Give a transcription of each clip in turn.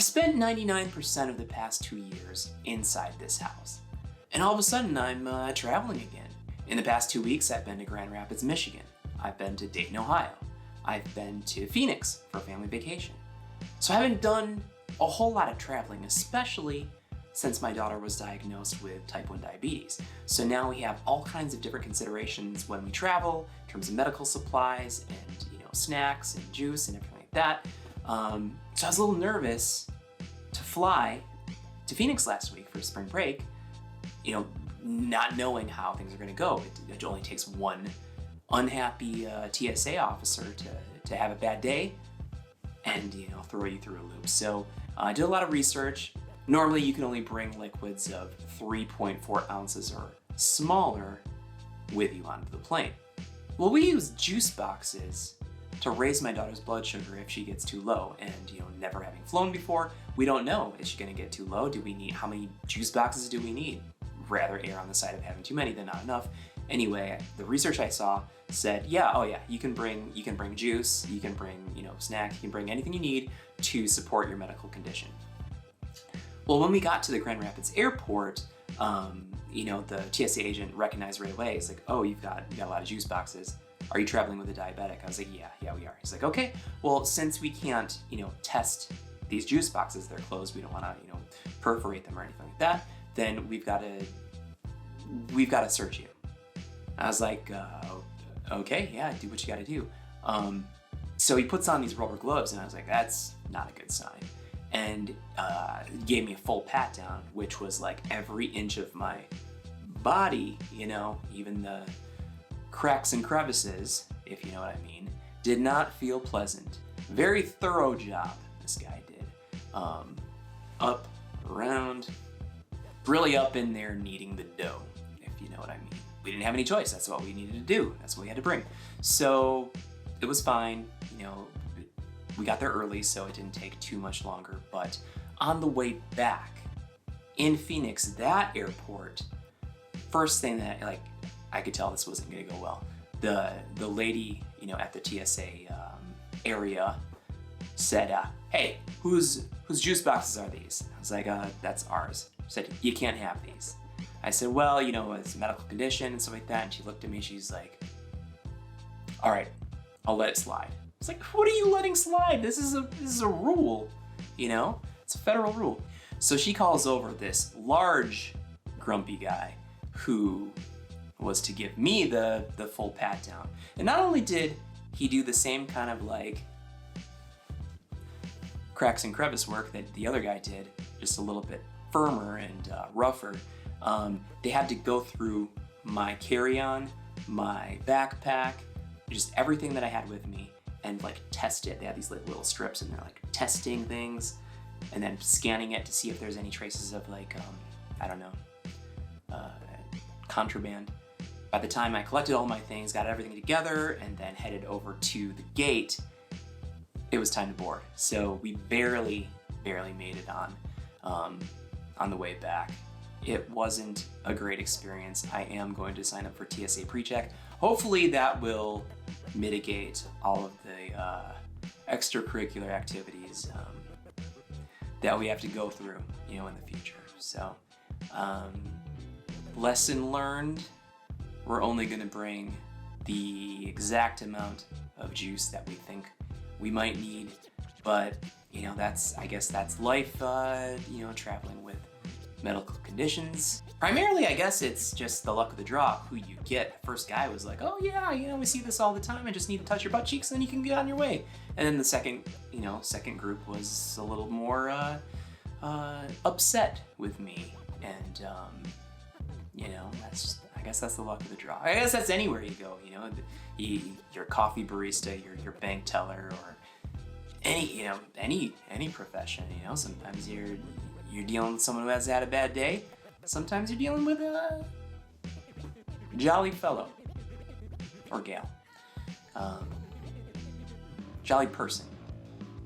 spent 99% of the past 2 years inside this house. And all of a sudden, I'm traveling again. In the past 2 weeks, I've been to Grand Rapids, Michigan. I've been to Dayton, Ohio. I've been to Phoenix for family vacation. So I haven't done a whole lot of traveling, especially since my daughter was diagnosed with type 1 diabetes. So now we have all kinds of different considerations when we travel in terms of medical supplies and snacks and juice and everything like that. So I was a little nervous to fly to Phoenix last week for spring break, not knowing how things are going to go. It only takes one unhappy TSA officer to have a bad day and throw you through a loop. So I did a lot of research. Normally you can only bring liquids of 3.4 ounces or smaller with you onto the plane. Well, we use juice boxes to raise my daughter's blood sugar if she gets too low. And never having flown before, we don't know, is she gonna get too low? How many juice boxes do we need? Rather err on the side of having too many than not enough. Anyway, the research I saw said, you can bring juice, you can bring, snack, you can bring anything you need to support your medical condition. Well, when we got to the Grand Rapids airport, the TSA agent recognized right away. He's like, oh, you got a lot of juice boxes. Are you traveling with a diabetic? I was like, yeah, we are. He's like, okay, well, since we can't, test these juice boxes, they're closed, we don't wanna, perforate them or anything like that, then we've got to search you. I was like, okay, yeah, do what you gotta do. So he puts on these rubber gloves and I was like, that's not a good sign. And gave me a full pat down, which was like every inch of my body, even the cracks and crevices, if you know what I mean, did not feel pleasant. Very thorough job this guy did. Up, around, really up in there kneading the dough, if you know what I mean. We didn't have any choice, that's what we needed to do, that's what we had to bring. So it was fine, we got there early, so it didn't take too much longer, but on the way back in Phoenix, that airport, first thing that I could tell this wasn't gonna go well. The lady, at the TSA area said, hey, whose juice boxes are these? I was like, that's ours. She said, you can't have these. I said, well, it's a medical condition and stuff like that. And she looked at me, she's like, all right, I'll let it slide. It's like, what are you letting slide? This is a rule, it's a federal rule. So she calls over this large, grumpy guy who was to give me the full pat down. And not only did he do the same kind of cracks and crevice work that the other guy did, just a little bit firmer and rougher, they had to go through my carry-on, my backpack, just everything that I had with me, and test it. They had these little strips and they're testing things and then scanning it to see if there's any traces of contraband. By the time I collected all my things, got everything together, and then headed over to the gate, it was time to board. So we barely made it on the way back. It wasn't a great experience. I am going to sign up for TSA PreCheck. Hopefully that will mitigate all of the extracurricular activities that we have to go through, in the future. So, lesson learned, we're only gonna bring the exact amount of juice that we think we might need, but I guess that's life, traveling with medical conditions. Primarily, I guess it's just the luck of the draw, who you get. The first guy was like, oh yeah, we see this all the time, I just need to touch your butt cheeks and then you can get on your way. And then the second group was a little more upset with me. And, I guess that's the luck of the draw. I guess that's anywhere you go, your coffee barista, your bank teller, or any profession, sometimes you're dealing with someone who has had a bad day. Sometimes you're dealing with a jolly fellow or gal, jolly person.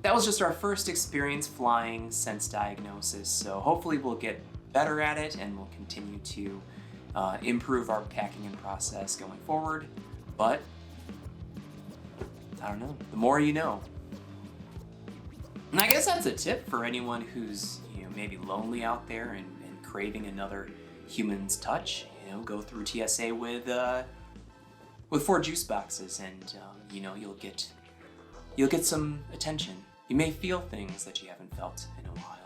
That was just our first experience flying since diagnosis, so hopefully we'll get better at it and we'll continue to improve our packing and process going forward. But I don't know, the more you know. And I guess that's a tip for anyone who's, maybe lonely out there and craving another human's touch. Go through TSA with 4 juice boxes, and you'll get some attention. You may feel things that you haven't felt in a while.